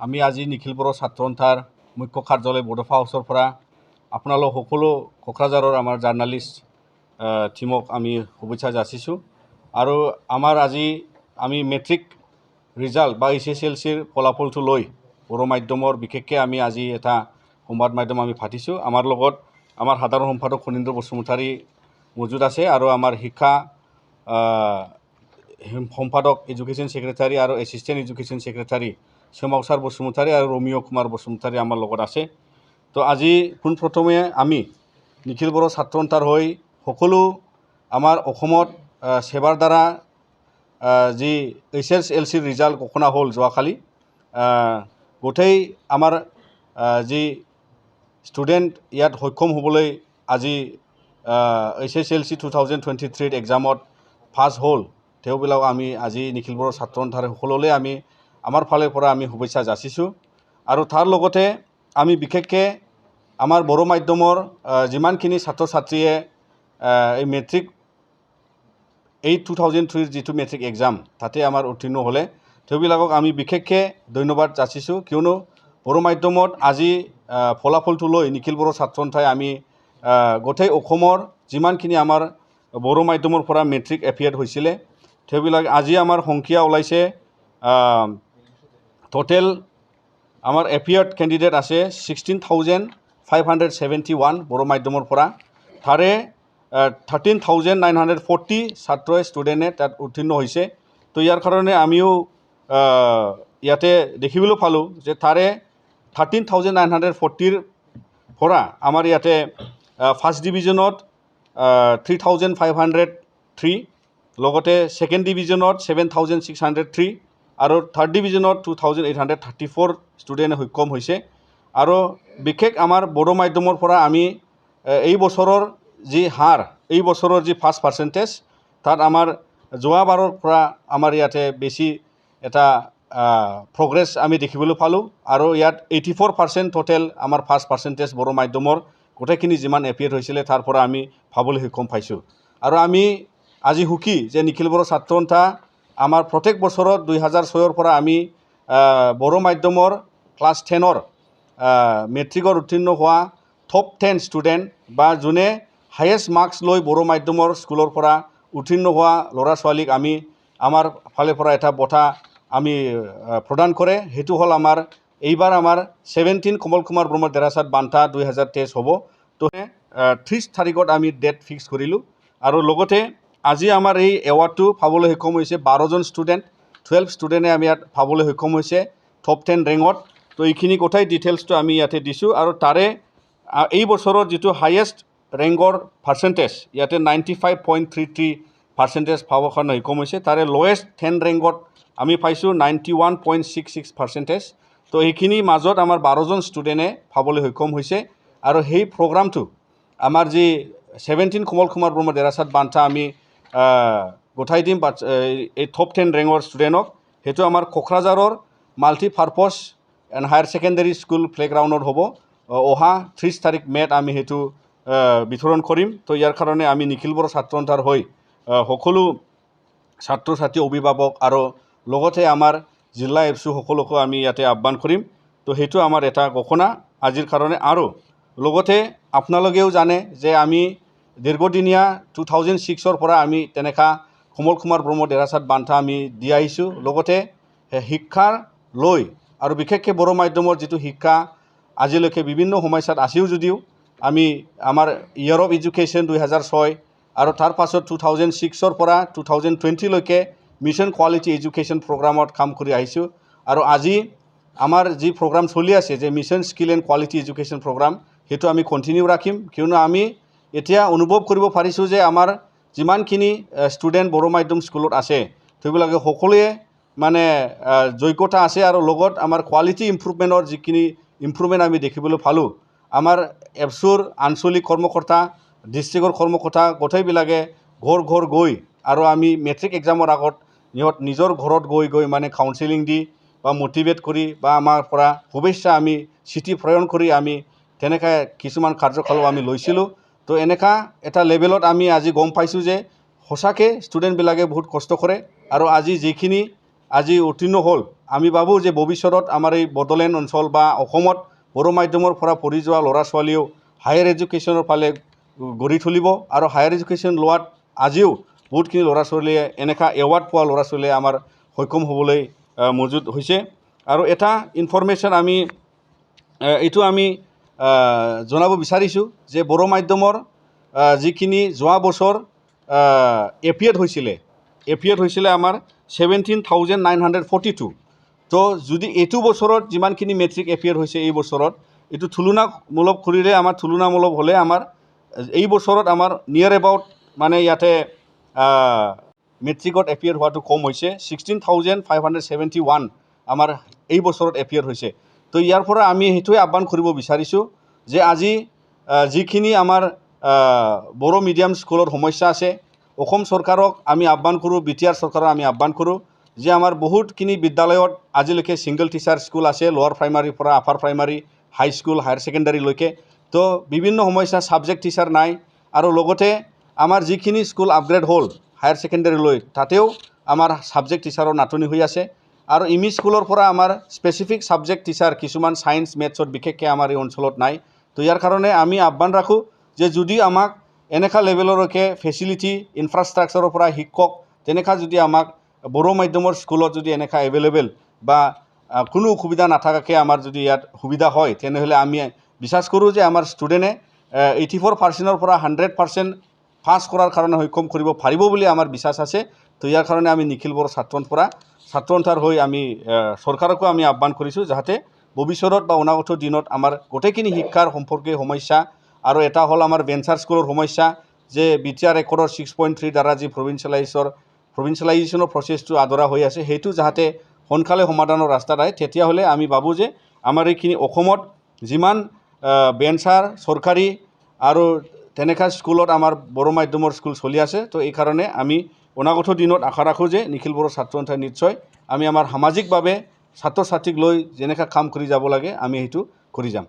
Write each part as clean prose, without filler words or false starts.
আমি আজি নিখিল বড়ো ছাত্ৰ সন্থাৰ মুখ্য কাৰ্যালয় বডোফা হাউচৰ পৰা আপোনালোক সকলো কোকৰাঝাৰৰ আমাৰ জাৰ্নালিষ্ট টিমক আমি শুভেচ্ছা যাচিছোঁ আৰু আমাৰ আজি আমি মেট্ৰিক ৰিজাল্ট বা HSLCৰ ফলাফলটো লৈ বড়ো মাধ্যমৰ বিশেষকৈ আমি আজি এটা সংবাদ মাধ্যম আমি পাতিছোঁ। আমাৰ লগত আমাৰ সাধাৰণ সম্পাদক খনীন্দ্ৰ বসুমতাৰী মজুদ আছে আৰু আমাৰ শিক্ষা সম্পাদক এডুকেশ্যন সেক্ৰেটাৰী আৰু এছিষ্টেণ্ট এডুকেশ্যন সেক্ৰেটাৰী সোমাৱসাৰ বসুমতাৰী আৰু ৰমিঅ' কুমাৰ বসুমতাৰী আমাৰ লগত আছে। তো আজি পোনপ্ৰথমে আমি নিখিল বড়ো ছাত্ৰ সন্থাৰ হৈ সকলো আমাৰ অসমত সেৱাৰ দ্বাৰা যি HSLCৰ ৰিজাল্ট ঘোষণা হ'ল যোৱাকালি, গোটেই আমাৰ যি ষ্টুডেণ্ট ইয়াত সক্ষম হ'বলৈ আজি HSLC 2023 এক্সামত পাছ হ'ল, তেওঁবিলাক আমি আজি নিখিল বড়ো ছাত্ৰ সন্থাৰ সকলোলৈ আমি আমাৰ ফালৰ পৰা আমি শুভেচ্ছা যাচিছোঁ। আৰু তাৰ লগতে আমি বিশেষকৈ আমাৰ বড়ো মাধ্যমৰ যিমানখিনি ছাত্ৰ ছাত্ৰীয়ে এই মেট্ৰিক 2003 যিটো মেট্ৰিক এক্সাম তাতে আমাৰ উত্তীৰ্ণ হ'লে তেওঁবিলাকক আমি বিশেষকৈ ধন্যবাদ যাচিছোঁ, কিয়নো বড়ো মাধ্যমত আজি ফলাফলটো লৈ নিখিল বড়ো ছাত্ৰ সন্থাই আমি গোটেই অসমৰ যিমানখিনি আমাৰ বড়ো মাধ্যমৰ পৰা মেট্ৰিক এপিয়াৰ্ড হৈছিলে তেওঁবিলাক আজি আমাৰ সংখ্যা ওলাইছে টোটেল আমাৰ এপিয়াৰ্ড কেণ্ডিডেট আছে 16,571 বড়ো মাধ্যমৰ পৰা, তাৰে 13,940 ছাত্ৰই ষ্টুডেণ্টে তাত উত্তীৰ্ণ হৈছে। তো ইয়াৰ কাৰণে আমিও ইয়াতে দেখিবলৈ পালোঁ যে তাৰে 13,940ৰ পৰা আমাৰ ইয়াতে ফাৰ্ষ্ট ডিভিজনত 3,503, লগতে ছেকেণ্ড ডিভিজনত 7,603 আৰু থাৰ্ড ডিভিজনত 2,834 ষ্টুডেণ্টে সক্ষম হৈছে। আৰু বিশেষ আমাৰ বড়ো মাধ্যমৰ পৰা আমি এই বছৰৰ যি হাৰ, এই বছৰৰ যি ফাৰ্ষ্ট পাৰ্চেণ্টেজ, তাত আমাৰ যোৱাবাৰৰ পৰা আমাৰ ইয়াতে বেছি এটা প্ৰগ্ৰেছ আমি দেখিবলৈ পালোঁ। আৰু ইয়াত 84% টোটেল আমাৰ ফাৰ্ষ্ট পাৰ্চেণ্টেজ বড়ো মাধ্যমৰ গোটেইখিনি যিমান এপিয়াৰ্ড হৈছিলে তাৰ পৰা আমি পাবলৈ সক্ষম পাইছোঁ। আৰু আমি আজি সুখী যে নিখিল বড়ো ছাত্ৰ সন্থা আমাৰ প্ৰত্যেক বছৰত 2006ৰ পৰা আমি বড়ো মাধ্যমৰ ক্লাছ 10ৰ মেট্ৰিকৰ উত্তীৰ্ণ হোৱা টপ 10 ষ্টুডেণ্ট বা যোনে হায়েষ্ট মাৰ্কছ লৈ বড়ো মাধ্যমৰ স্কুলৰ পৰা উত্তীৰ্ণ হোৱা ল'ৰা ছোৱালীক আমি আমাৰ ফালৰ পৰা এটা বঁটা আমি প্ৰদান কৰে। সেইটো হ'ল আমাৰ এইবাৰ আমাৰ 17 কমল কুমাৰ ব্ৰহ্ম দেৰাচাত বান্টা 2023 হ'ব। তো 30 তাৰিখত আমি ডেট ফিক্স কৰিলোঁ। আৰু লগতে আজি আমাৰ এই এৱাৰ্ডটো পাবলৈ সক্ষম হৈছে 12জন ষ্টুডেণ্ট, 12 ষ্টুডেণ্টে আমি ইয়াত পাবলৈ সক্ষম হৈছে টপ 10 ৰেংকত। তো এইখিনি গোটেই ডিটেইলছটো আমি ইয়াতে দিছোঁ। আৰু তাৰে এই বছৰৰ যিটো হায়েষ্ট ৰেংকৰ পাৰ্চেণ্টেজ ইয়াতে 95.33% পাবৰ কাৰণে সক্ষম হৈছে, তাৰে লৱেষ্ট 10 ৰেংকত আমি পাইছোঁ 91.66%। তো এইখিনি মাজত আমাৰ 12জন ষ্টুডেণ্টে পাবলৈ সক্ষম হৈছে। আৰু সেই প্ৰগ্ৰামটো আমাৰ যি 17 কমল কুমাৰ ব্ৰহ্ম দেৰাচাত বান্টা আমি গোটাই দিম এই টপ 10 ৰেংকৰ ষ্টুডেণ্টক। সেইটো আমাৰ কোকৰাঝাৰৰ multipurpose and higher secondary school প্লেগ্ৰাউণ্ডত হ'ব। অহা 30 তাৰিখ মে'ত আমি সেইটো বিতৰণ কৰিম। তো ইয়াৰ কাৰণে আমি নিখিল বড়ো ছাত্ৰ সন্থাৰ হৈ সকলো ছাত্ৰ ছাত্ৰী, অভিভাৱক আৰু লগতে আমাৰ জিলা এফচি সকলোকো আমি ইয়াতে আহ্বান কৰিম। তো সেইটো আমাৰ এটা ঘোষণা আজিৰ কাৰণে। আৰু লগতে আপোনালোকেও জানে যে আমি দীৰ্ঘদিনীয়া 2006ৰ পৰা আমি তেনেকুৱা কমল কুমাৰ ব্ৰহ্ম দেৰাচাত বান্টা আমি দি আহিছোঁ। লগতে শিক্ষাৰ লৈ আৰু বিশেষকৈ বড়ো মাধ্যমৰ যিটো শিক্ষা আজিলৈকে বিভিন্ন সমস্যাত আছেও যদিও আমি আমাৰ ইয়েৰ অফ এডুকেশ্যন 2006 আৰু তাৰ পাছত 2006ৰ পৰা 2020লৈকে মিছন কোৱালিটি এডুকেশ্যন প্ৰগ্ৰামত কাম কৰি আহিছোঁ। আৰু আজি আমাৰ যি প্ৰগ্ৰাম চলি আছে যে mission skill and quality education programme, সেইটো আমি কণ্টিনিউ ৰাখিম, কিয়নো আমি এতিয়া অনুভৱ কৰিব পাৰিছোঁ যে আমাৰ যিমানখিনি ষ্টুডেণ্ট বড়ো মাধ্যম স্কুলত আছে সেইবিলাকে সকলোৱে মানে যোগ্যতা আছে। আৰু লগত আমাৰ কোৱালিটি ইম্প্ৰুভমেণ্টৰ যিখিনি ইম্প্ৰুভমেণ্ট আমি দেখিবলৈ পালোঁ, আমাৰ এফচুৰ আঞ্চলিক কৰ্মকৰ্তা, ডিষ্ট্ৰিক্টৰ কৰ্মকৰ্তা গোটেইবিলাকে ঘৰ ঘৰ গৈ আৰু আমি মেট্ৰিক এক্সামৰ আগত নিজৰ ঘৰত গৈ মানে কাউন্সেলিং দি বা মটিভেট কৰি বা আমাৰ পৰা শুভেচ্ছা আমি চিঠি প্ৰেৰণ কৰি আমি তেনেকৈ কিছুমান কাৰ্যকলাপ আমি লৈছিলোঁ। তো এনেকুৱা এটা লেভেলত আমি আজি গম পাইছোঁ যে সঁচাকৈ ষ্টুডেণ্টবিলাকে বহুত কষ্ট কৰে। আৰু আজি যিখিনি আজি উত্তীৰ্ণ হ'ল, আমি ভাবোঁ যে ভৱিষ্যতত আমাৰ এই বড়োলেণ্ড অঞ্চল বা অসমত বড়ো মাধ্যমৰ পৰা পঢ়ি যোৱা ল'ৰা ছোৱালীও হায়াৰ এডুকেশ্যনৰ ফালে গঢ়ি তুলিব আৰু হায়াৰ এডুকেশ্যন লোৱাত আজিও বহুতখিনি ল'ৰা ছোৱালীয়ে এনেকুৱা এৱাৰ্ড পোৱা ল'ৰা ছোৱালীয়ে আমাৰ সক্ষম হ'বলৈ মজুত হৈছে আৰু এটা ইনফৰমেশ্যন আমি এইটো আমি জনাব বিচাৰিছোঁ যে বড়ো মাধ্যমৰ যিখিনি যোৱা বছৰ এপিএড হৈছিলে আমাৰ 17,942 তো যদি এইটো বছৰত যিমানখিনি মেট্ৰিক এপিয়াৰ হৈছে এই বছৰত এইটো তুলনামূলক কৰিলে আমাৰ তুলনামূলক হ'লে আমাৰ এই বছৰত আমাৰ নিয়াৰ এবাউট মানে ইয়াতে মেট্ৰিকত এপিয়াৰ হোৱাটো কম হৈছে 16,571 আমাৰ এই বছৰত এপিয়াৰ হৈছে তো ইয়াৰ পৰা আমি সেইটোৱে আহ্বান কৰিব বিচাৰিছোঁ যে আজি যিখিনি আমাৰ বড়ো মিডিয়াম স্কুলৰ সমস্যা আছে অসম চৰকাৰক আমি আহ্বান কৰোঁ বিটিআৰ চৰকাৰক আমি আহ্বান কৰোঁ যে আমাৰ বহুতখিনি বিদ্যালয়ত আজিলৈকে ছিংগল টিচাৰ স্কুল আছে লোৱাৰ প্ৰাইমাৰীৰ পৰা আপাৰ প্ৰাইমাৰী হাইস্কুল হায়াৰ ছেকেণ্ডাৰীলৈকে তো বিভিন্ন সমস্যা ছাবজেক্ট টিচাৰ নাই আৰু লগতে আমাৰ যিখিনি স্কুল আপগ্ৰেড হ'ল হায়াৰ ছেকেণ্ডাৰীলৈ তাতেও আমাৰ ছাবজেক্ট টিচাৰৰ নাটনি হৈ আছে আৰু ইমি স্কুলৰ পৰা আমাৰ স্পেচিফিক ছাবজেক্ট টিচাৰ কিছুমান ছায়েন্স মেথছত বিশেষকৈ আমাৰ এই অঞ্চলত নাই তো ইয়াৰ কাৰণে আমি আহ্বান ৰাখোঁ যে যদি আমাক এনেকুৱা লেভেললৈকে ফেচিলিটি ইনফ্ৰাষ্ট্ৰাকচাৰৰ পৰা শিক্ষক তেনেকুৱা যদি আমাক বড়ো মাধ্যমৰ স্কুলত যদি এনেকুৱা এভেইলেবল বা কোনো অসুবিধা নাথাকাকৈ আমাৰ যদি ইয়াত সুবিধা হয় তেনেহ'লে আমি বিশ্বাস কৰোঁ যে আমাৰ ষ্টুডেণ্টে 84%ৰ পৰা 100% পাছ কৰাৰ কাৰণে সক্ষম কৰিব পাৰিব বুলি আমাৰ বিশ্বাস আছে তো ইয়াৰ কাৰণে আমি নিখিল বড়ো ছাত্ৰসন্থাৰ হৈ আমি চৰকাৰকো আমি আহ্বান কৰিছোঁ যাতে ভৱিষ্যতত বা অনাগত দিনত আমাৰ গোটেইখিনি শিক্ষাৰ সম্পৰ্কে সমস্যা আৰু এটা হ'ল আমাৰ ভেঞ্চাৰ স্কুলৰ সমস্যা যে বিটিআৰ ৰেকৰ্ডৰ 6.3 দ্বাৰা যি প্ৰভিঞ্চিয়েলাইজেশ্যনৰ প্ৰচেছটো আদৰা হৈ আছে সেইটো যাতে সোনকালে সমাধানৰ ৰাস্তাত আহে তেতিয়াহ'লে আমি ভাবোঁ যে আমাৰ এইখিনি অসমত যিমান ভেঞ্চাৰ চৰকাৰী আৰু তেনেকুৱা স্কুলত আমাৰ বড়ো মাধ্যমৰ স্কুল চলি আছে তো এই কাৰণে আমি অনাগত দিনত আশা ৰাখোঁ যে নিখিল বড়ো ছাত্ৰসন্থাই নিশ্চয় আমি আমাৰ সামাজিকভাৱে ছাত্ৰ ছাত্ৰীক লৈ যেনেকৈ কাম কৰি যাব লাগে আমি সেইটো কৰি যাম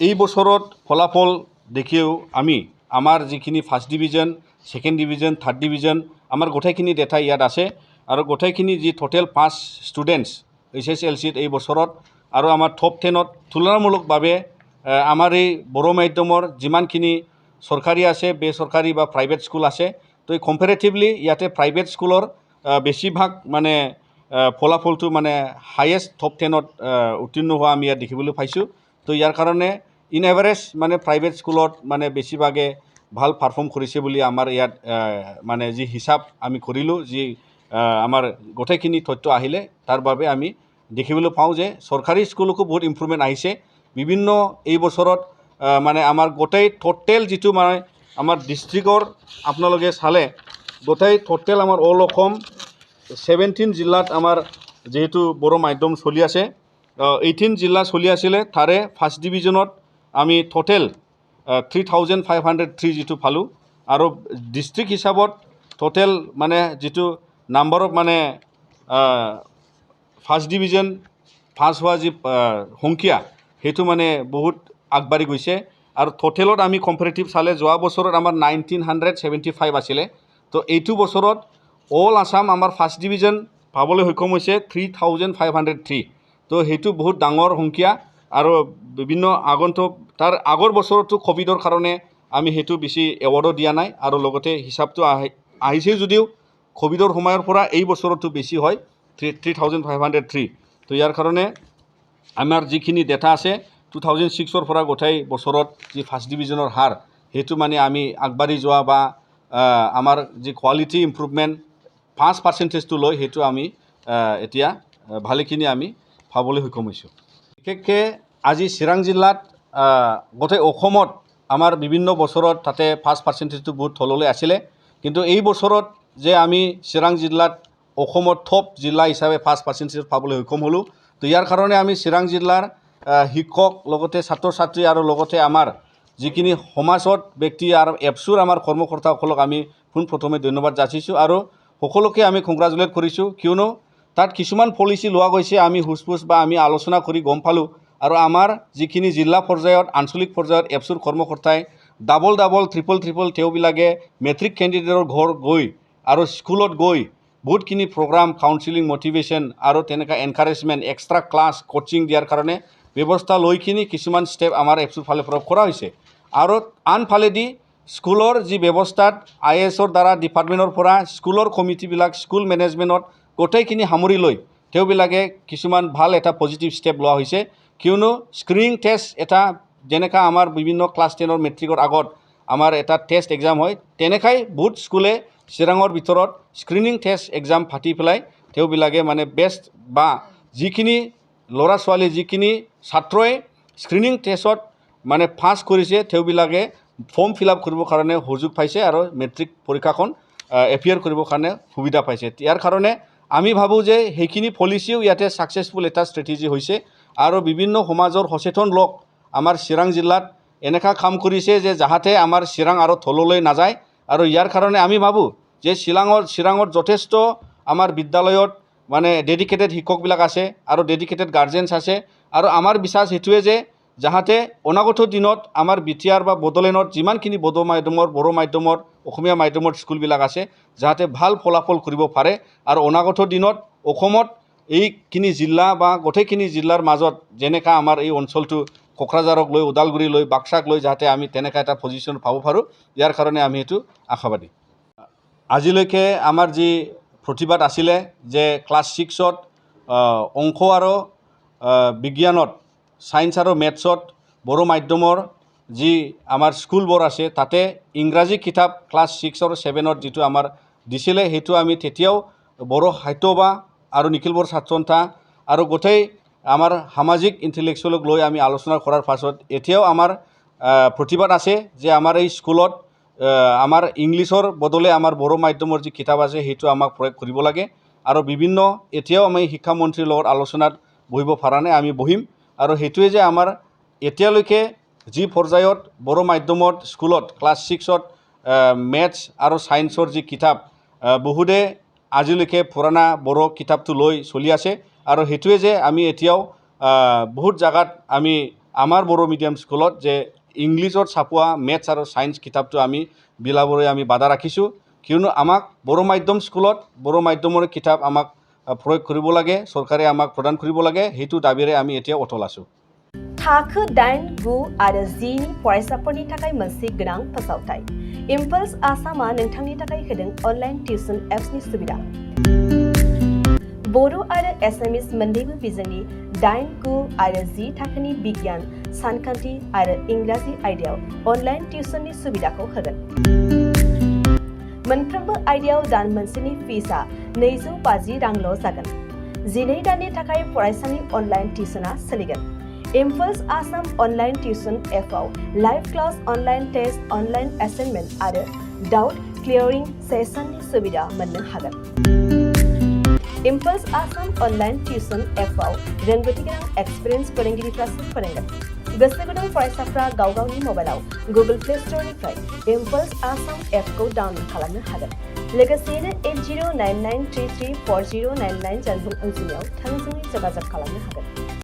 এই বছৰত ফলাফল দেখিও আমি আমাৰ যিখিনি first division second division third division আমাৰ গোটেইখিনি ডেটা ইয়াত আছে আৰু গোটেইখিনি যি টোটেল 5 ষ্টুডেণ্টছ HSLCত এই বছৰত আৰু আমাৰ টপ 10ত তুলনামূলকভাৱে আমাৰ এই বড়ো মাধ্যমৰ যিমানখিনি চৰকাৰী আছে বেচৰকাৰী বা প্ৰাইভেট স্কুল আছে তো এই কম্পেৰেটিভলি ইয়াতে প্ৰাইভেট স্কুলৰ বেছিভাগ মানে ফলাফলটো মানে হায়েষ্ট টপ 10ত উত্তীৰ্ণ হোৱা আমি ইয়াত দেখিবলৈ পাইছোঁ তো ইয়াৰ কাৰণে ইন এভাৰেজ মানে প্ৰাইভেট স্কুলত মানে বেছিভাগে ভাল পাৰফৰ্ম কৰিছে বুলি আমাৰ ইয়াত মানে যি হিচাপ আমি কৰিলোঁ যি আমাৰ গোটেইখিনি তথ্য আহিলে তাৰ বাবে আমি দেখিবলৈ পাওঁ যে চৰকাৰী স্কুলকো বহুত ইম্প্ৰুভমেণ্ট আহিছে বিভিন্ন এই বছৰত মানে আমাৰ গোটেই টোটেল যিটো মানে আমাৰ ডিষ্ট্ৰিক্টৰ আপোনালোকে চালে গোটেই টোটেল আমাৰ অল অসম 17 জিলাত আমাৰ যেহেতু বড়ো মাধ্যম চলি আছে 18 জিলা চলি আছিলে তাৰে ফাৰ্ষ্ট ডিভিজনত আমি টোটেল 3,503 যিটো পালোঁ আৰু ডিষ্ট্ৰিক্ট হিচাপত টোটেল মানে যিটো নাম্বাৰ অফ মানে ফাৰ্ষ্ট ডিভিজন পাছ হোৱা যি সংখ্যা সেইটো মানে বহুত আগবাঢ়ি গৈছে আৰু টোটেলত আমি কম্পেৰেটিভ চালে যোৱা বছৰত আমাৰ 1975 আছিলে তো এইটো বছৰত অল আছাম আমাৰ ফাৰ্ষ্ট ডিভিজন পাবলৈ সক্ষম হৈছে 3,503 তো সেইটো বহুত ডাঙৰ সংখ্যা আৰু বিভিন্ন আগন্তুক তাৰ আগৰ বছৰতো কোভিডৰ কাৰণে আমি সেইটো বেছি এৱাৰ্ডো দিয়া নাই আৰু লগতে হিচাপটো আহিছে যদিও কোভিডৰ সময়ৰ পৰা এই বছৰতো বেছি হয় 3,503 তো ইয়াৰ কাৰণে আমাৰ যিখিনি ডেটা আছে 2006ৰ পৰা গোটেই বছৰত যি ফাৰ্ষ্ট ডিভিজনৰ হাৰ সেইটো মানে আমি আগবাঢ়ি যোৱা বা আমাৰ যি কোৱালিটি ইম্প্ৰুভমেণ্ট 5%টো লৈ সেইটো আমি এতিয়া ভালেখিনি আমি পাবলৈ সক্ষম হৈছোঁ বিশেষকৈ আজি চিৰাং জিলাত গোটেই অসমত আমাৰ বিভিন্ন বছৰত তাতে 5%টো বহুত তললৈ আছিলে কিন্তু এই বছৰত যে আমি চিৰাং জিলাত অসমত টপ জিলা হিচাপে 5% পাবলৈ সক্ষম হ'লোঁ তো ইয়াৰ কাৰণে আমি চিৰাং জিলাৰ শিক্ষক লগতে ছাত্ৰ ছাত্ৰী আৰু লগতে আমাৰ যিখিনি সমাজত ব্যক্তি আৰু এপছুৰ আমাৰ কৰ্মকৰ্তাসকলক আমি পোনপ্ৰথমে ধন্যবাদ যাচিছোঁ আৰু সকলোকে আমি কংগ্ৰাচুলেট কৰিছোঁ কিয়নো তাত কিছুমান পলিচি লোৱা গৈছে আমি হুচপুচ বা আমি আলোচনা কৰি গম পালোঁ আৰু আমাৰ যিখিনি জিলা পৰ্যায়ত আঞ্চলিক পৰ্যায়ত এপছুৰ কৰ্মকৰ্তাই ডাবল ট্ৰিপল তেওঁবিলাকে মেট্ৰিক কেণ্ডিডেটৰ ঘৰ গৈ আৰু স্কুলত গৈ বহুতখিনি প্ৰগ্ৰাম কাউন্সিলিং মটিভেশ্যন আৰু তেনেকুৱা এনকাৰেজমেণ্ট এক্সট্ৰা ক্লাছ কোচিং দিয়াৰ কাৰণে ব্যৱস্থা লৈখিনি কিছুমান ষ্টেপ আমাৰ এপছৰ ফালৰ পৰা কৰা হৈছে আৰু আনফালেদি স্কুলৰ যি ব্যৱস্থাত IASৰ দ্বাৰা ডিপাৰ্টমেণ্টৰ পৰা স্কুলৰ কমিটিবিলাক স্কুল মেনেজমেণ্টত গোটেইখিনি সামৰি লৈ তেওঁবিলাকে কিছুমান ভাল এটা পজিটিভ ষ্টেপ লোৱা হৈছে কিয়নো স্ক্ৰিনিং টেষ্ট এটা যেনেকা আমাৰ বিভিন্ন ক্লাছ 10ৰ মেট্ৰিকৰ আগত আমাৰ এটা টেষ্ট এক্সাম হয় তেনেকাই বহুত স্কুলে চিৰাঙৰ ভিতৰত স্ক্ৰিনিং টেষ্ট এক্সাম ফাটি পেলাই তেওঁবিলাকে মানে বেষ্ট বা যিখিনি ল'ৰা ছোৱালী যিখিনি ছাত্ৰই স্ক্ৰিনিং টেষ্টত মানে পাছ কৰিছে তেওঁবিলাকে ফৰ্ম ফিল আপ কৰিবৰ কাৰণে সুযোগ পাইছে আৰু মেট্ৰিক পৰীক্ষাখন এপিয়াৰ কৰিবৰ কাৰণে সুবিধা পাইছে ইয়াৰ কাৰণে আমি ভাবোঁ যে সেইখিনি পলিচিও ইয়াতে ছাকচেছফুল এটা ষ্ট্ৰেটেজি হৈছে আৰু বিভিন্ন সমাজৰ সচেতন লোক আমাৰ চিৰাং জিলাত এনেকা কাম কৰিছে যে যাহাতে আমাৰ চিৰাং আৰু তললৈ নাযায় আৰু ইয়াৰ কাৰণে আমি ভাবোঁ যে চিৰাঙত যথেষ্ট আমাৰ বিদ্যালয়ত মানে ডেডিকেটেড শিক্ষকবিলাক আছে আৰু ডেডিকেটেড গাৰ্জেন্স আছে আৰু আমাৰ বিশ্বাস সেইটোৱে যে যাহাতে অনাগত দিনত আমাৰ বিটিআৰ বা বড়োলেণ্ডত যিমানখিনি বড়ো মাধ্যমৰ অসমীয়া মাধ্যমৰ স্কুলবিলাক আছে যাহাতে ভাল ফলাফল কৰিব পাৰে আৰু অনাগত দিনত অসমত এইখিনি জিলা বা গোটেইখিনি জিলাৰ মাজত যেনেকা আমাৰ এই অঞ্চলটো কোকৰাঝাৰক লৈ ওদালগুৰি লৈ বাক্সাক লৈ যাতে আমি তেনেকা এটা পজিশ্যন পাব পাৰোঁ ইয়াৰ কাৰণে আমি এইটো আশাবাদী আজিলৈকে আমাৰ যি প্ৰতিবাদ আছিলে যে ক্লাছ 6ত অংক আৰু বিজ্ঞানত সায়েন্স আৰু মেথছত বড়ো মাধ্যমৰ যি আমাৰ স্কুলবোৰ আছে তাতে ইংৰাজী কিতাপ ক্লাছ 6 আৰু 7ত যিটো আমাৰ দিছিলে সেইটো আমি তেতিয়াও বড়ো সাহিত্য বা আৰু নিখিল বড়ো ছাত্ৰ সন্থা আৰু গোটেই আমাৰ সামাজিক ইণ্টেলেকচুৱেলক লৈ আমি আলোচনা কৰাৰ পাছত এতিয়াও আমাৰ প্ৰতিবাদ আছে যে আমাৰ এই স্কুলত আমাৰ ইংলিছৰ বদলে আমাৰ বড়ো মাধ্যমৰ যি কিতাপ আছে সেইটো আমাক প্ৰয়োগ কৰিব লাগে আৰু বিভিন্ন এতিয়াও আমি শিক্ষামন্ত্ৰীৰ লগত আলোচনাত বহিব পৰা নাই আমি বহিম আৰু সেইটোৱে যে আমাৰ এতিয়ালৈকে যি পৰ্যায়ত বড়ো মাধ্যমত স্কুলত ক্লাছ 6ত মেথছ আৰু সায়েন্সৰ যি কিতাপ বহুতে আজিলৈকে পুৰণা বড়ো কিতাপটো লৈ চলি আছে আৰু সেইটোৱে যে আমি এতিয়াও বহুত জাগাত আমি আমাৰ বড়ো মিডিয়াম স্কুলত যে ইংলিছত ছাপোৱা মেথছ আৰু সায়েন্স কিতাপটো আমি বিলাবলৈ আমি বাধা ৰাখিছোঁ কিয়নো আমাক বড়ো মাধ্যম স্কুলত বড়ো মাধ্যমৰ কিতাপ আমাক প্ৰয়োগ কৰিব লাগে চৰকাৰে আমাক প্ৰদান কৰিব লাগে সেইটো দাবীৰে আমি এতিয়া অটল আছোঁ थाखो 8, 9 आरो 10 नि फरायसाफोरनि थाखाय मोनसे गोनां फोसावथाय इम्पल्स आसामा नोंथांनि थाखाय होदों अनलाइन टिउसन एप्सनि सुबिदा बडो आरो एसामिस मोन्नैबो बिजोंनि 8, 9 आरो 10 थाखोनि बिगियान सानखान्थि आरो इंराजि आयदायाव अनलाइन टिउसननि सुबिदाखौ होगोन मोनफ्रोमबो आयदायाव दान मोनसेनि फिसआ 250 रांल' जागोन 12 दाननि थाखाय फरायसानि अनलाइन टिउसना सोलिगोन इम्पल्स आसाम अनलाइन टिउसन एपआव live class online test online assignment आरो डाउट क्लियरिं सेसननि सुबिदा मोननो हागोन इम्पल्स आसाम अनलाइन टिउसन एपआव रोंगौथि गोनां एक्सपिरियेन्स फोरोंगिरिफ्रासो फोरोंगोन गोसो गुदुं फरायसाफ्रा गाव गावनि मबाइलाव गुगल प्ले स्टोरनिफ्राय इम्पल्स आसाम एपखौ डाउनलड खालामनो हागोन लोगोसेयैनो 8099334099 जानबुं अनजिमायाव थोंजोङै जगाजग खालामनो हागोन